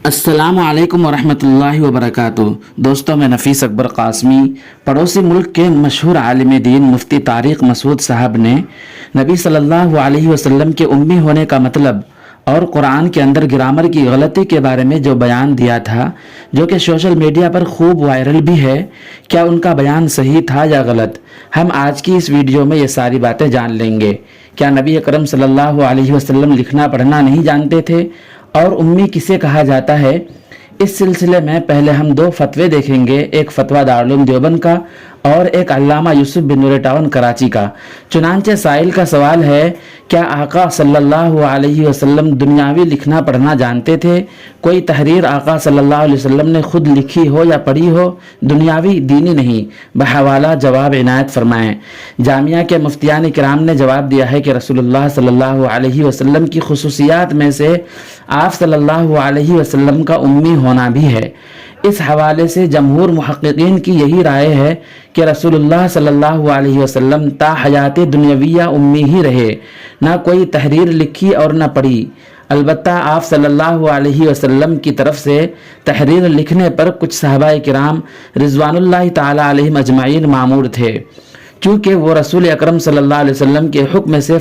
السلام علیکم ورحمۃ اللہ وبرکاتہ۔ دوستوں، میں نفیس اکبر قاسمی پڑوسی ملک کے مشہور عالم دین مفتی طارق مسعود صاحب نے نبی صلی اللہ علیہ وسلم کے امی ہونے کا مطلب اور قرآن کے اندر گرامر کی غلطی کے بارے میں جو بیان دیا تھا، جو کہ سوشل میڈیا پر خوب وائرل بھی ہے، کیا ان کا بیان صحیح تھا یا غلط؟ ہم آج کی اس ویڈیو میں یہ ساری باتیں جان لیں گے۔ کیا نبی اکرم صلی اللہ علیہ وسلم لکھنا پڑھنا نہیں جانتے تھے؟ اور امی کسے کہا جاتا ہے؟ اس سلسلے میں پہلے ہم دو فتوے دیکھیں گے، ایک فتویٰ دارالعلوم دیوبند کا اور ایک علامہ یوسف بن نور ٹاون کراچی کا۔ چنانچہ سائل کا سوال ہے، کیا آقا صلی اللہ علیہ وسلم دنیاوی لکھنا پڑھنا جانتے تھے؟ کوئی تحریر آقا صلی اللہ علیہ وسلم نے خود لکھی ہو یا پڑھی ہو؟ دنیاوی، دینی نہیں۔ بحوالہ جواب عنایت فرمائیں۔ جامعہ کے مفتیان کرام نے جواب دیا ہے کہ رسول اللہ صلی اللہ علیہ وسلم کی خصوصیات میں سے آپ صلی اللہ علیہ وسلم کا امی ہونا بھی ہے۔ اس حوالے سے جمہور محققین کی یہی رائے ہے کہ رسول اللہ صلی اللہ علیہ وسلم تا حیات دنیاویہ امی ہی رہے، نہ کوئی تحریر لکھی اور نہ پڑھی۔ البتہ آپ صلی اللہ علیہ وسلم کی طرف سے تحریر لکھنے پر کچھ صحابہ کرام رضوان اللہ تعالی علیہم اجمعین مامور تھے، چونکہ وہ رسول اکرم صلی اللہ علیہ وسلم کے حکم سے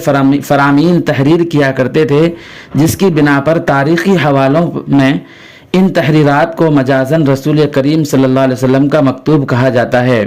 فرامین تحریر کیا کرتے تھے، جس کی بنا پر تاریخی حوالوں میں ان تحریرات کو مجازاً رسول کریم صلی اللہ علیہ وسلم کا مکتوب کہا جاتا ہے۔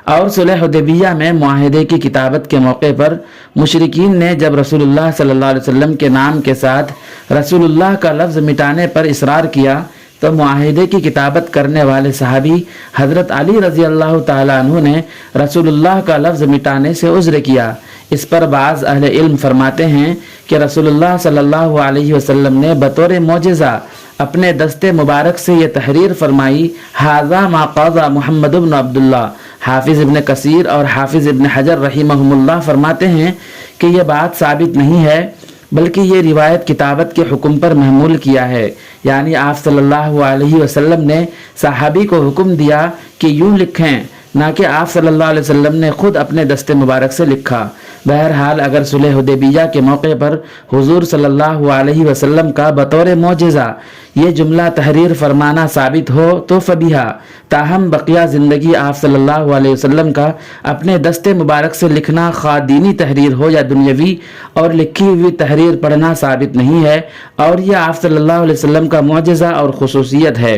اور صلح حدیبیہ میں معاہدے کی کتابت کے موقع پر مشرکین نے جب رسول اللہ صلی اللہ علیہ وسلم کے نام کے ساتھ رسول اللہ کا لفظ مٹانے پر اصرار کیا، تو معاہدے کی کتابت کرنے والے صحابی حضرت علی رضی اللہ تعالیٰ عنہ نے رسول اللہ کا لفظ مٹانے سے عذر کیا۔ اس پر بعض اہل علم فرماتے ہیں کہ رسول اللہ صلی اللہ علیہ وسلم نے بطور معجزہ اپنے دست مبارک سے یہ تحریر فرمائی، ھذا ما قضى محمد بن عبداللہ۔ حافظ ابن کثیر اور حافظ ابن حجر رحمہم اللہ فرماتے ہیں کہ یہ بات ثابت نہیں ہے، بلکہ یہ روایت کتابت کے حکم پر محمول کیا ہے، یعنی آپ صلی اللہ علیہ وسلم نے صحابی کو حکم دیا کہ یوں لکھیں، نہ کہ آپ صلی اللہ علیہ وسلم نے خود اپنے دست مبارک سے لکھا۔ بہرحال اگر صلح حدیبیہ کے موقع پر حضور صلی اللہ علیہ وسلم کا بطور معجزہ یہ جملہ تحریر فرمانا ثابت ہو تو فبیہا، تاہم بقیہ زندگی آپ صلی اللہ علیہ وسلم کا اپنے دست مبارک سے لکھنا خواہ دینی تحریر ہو یا دنیاوی اور لکھی ہوئی تحریر پڑھنا ثابت نہیں ہے، اور یہ آپ صلی اللہ علیہ وسلم کا معجزہ اور خصوصیت ہے۔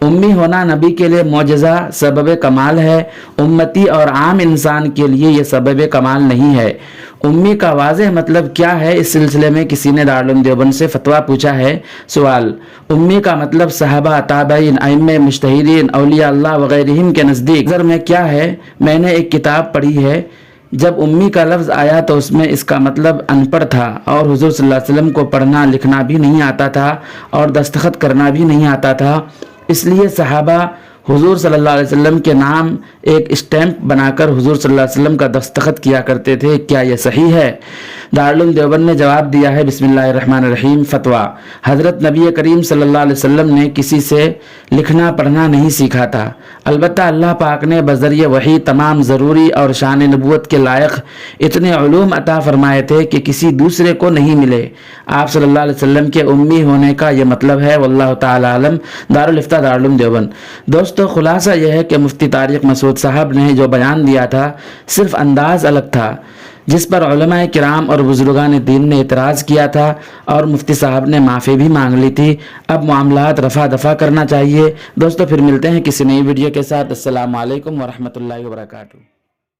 امی ہونا نبی کے لیے معجزہ سبب کمال ہے، امتی اور عام انسان کے لیے یہ سبب کمال نہیں ہے۔ امی کا واضح مطلب کیا ہے؟ اس سلسلے میں کسی نے دارالعلوم دیوبند سے فتویٰ پوچھا ہے۔ سوال: امی کا مطلب صحابہ، تابعین، ائمہ، مجتہدین، اولیاء اللہ وغیرہم کے نزدیک نظر میں کیا ہے؟ میں نے ایک کتاب پڑھی ہے، جب امی کا لفظ آیا تو اس میں اس کا مطلب ان پڑھ تھا، اور حضور صلی اللہ علیہ وسلم کو پڑھنا لکھنا بھی نہیں آتا تھا اور دستخط کرنا بھی نہیں آتا تھا، اس لیے صحابہ حضور صلی اللہ علیہ وسلم کے نام ایک اسٹیمپ بنا کر حضور صلی اللہ علیہ وسلم کا دستخط کیا کرتے تھے۔ کیا یہ صحیح ہے؟ دارالعلوم دیوبند نے جواب دیا ہے، بسم اللہ الرحمن الرحیم۔ فتویٰ: حضرت نبی کریم صلی اللہ علیہ وسلم نے کسی سے لکھنا پڑھنا نہیں سیکھا تھا، البتہ اللہ پاک نے بذریعہ وحی تمام ضروری اور شان نبوت کے لائق اتنے علوم عطا فرمائے تھے کہ کسی دوسرے کو نہیں ملے۔ آپ صلی اللہ علیہ وسلم کے امی ہونے کا یہ مطلب ہے، واللہ تعالی عالم۔ دارالفتہ دارالعلوم دیوبند۔ دوستو، خلاصہ یہ ہے کہ مفتی طارق مسعود صاحب نے جو بیان دیا تھا صرف انداز الگ تھا، جس پر علماء کرام اور بزرگان دین نے اعتراض کیا تھا اور مفتی صاحب نے معافی بھی مانگ لی تھی۔ اب معاملات رفع دفع کرنا چاہیے۔ دوستو، پھر ملتے ہیں کسی نئی ویڈیو کے ساتھ۔ السلام علیکم ورحمۃ اللہ وبرکاتہ۔